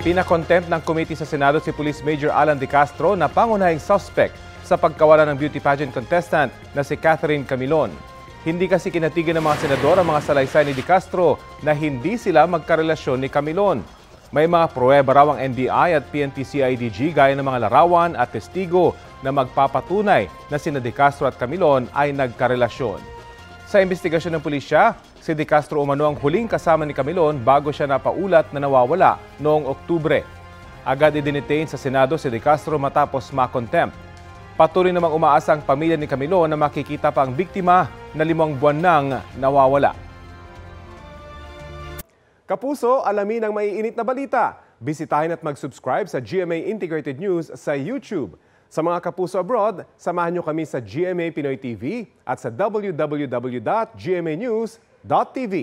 Pinakontempt ng committee sa Senado si Police Major Alan De Castro na pangunahing suspect sa pagkawala ng beauty pageant contestant na si Catherine Camilon. Hindi kasi kinatigan ng mga senador ang mga salaysay ni De Castro na hindi sila magkarelasyon ni Camilon. May mga pruweba raw ang NBI at PNP-CIDG gaya ng mga larawan at testigo na magpapatunay na sina De Castro at Camilon ay nagkarelasyon. Sa investigasyon ng pulisya, si De Castro umano ang huling kasama ni Camilon bago siya napaulat na nawawala noong Oktubre. Agad i-detain sa Senado si De Castro matapos ma-contempt. Patuloy namang umaasa ang pamilya ni Camilon na makikita pa ang biktima na 5 buwan nang nawawala. Kapuso, alamin ang maiinit na balita. Bisitahin at mag-subscribe sa GMA Integrated News sa YouTube. Sa mga kapuso abroad, samahan niyo kami sa GMA Pinoy TV at sa www.gmanews.tv.